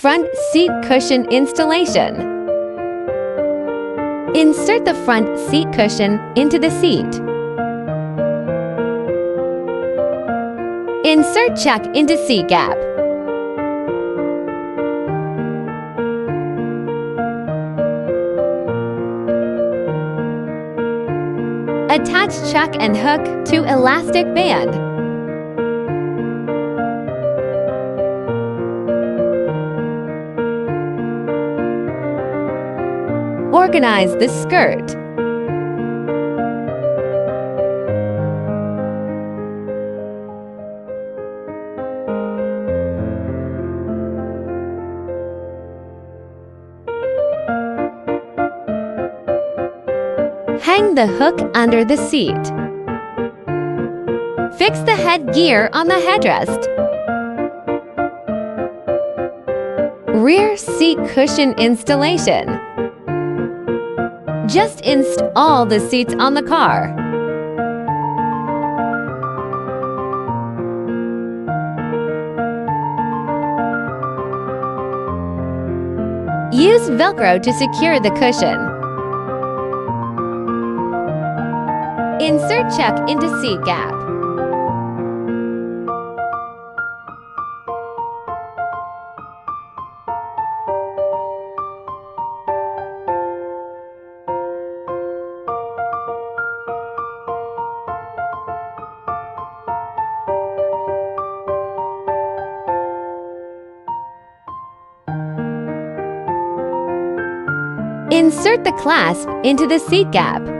Front seat cushion installation. Insert the front seat cushion into the seat. Insert check into seat gap. Attach check and hook to elastic band. Organize the skirt. Hang the hook under the seat. Fix the head gear on the headrest. Rear seat cushion installation. Just install the seats on the car. Use Velcro to secure the cushion. Insert check into seat gap. Insert the clasp into the seat gap.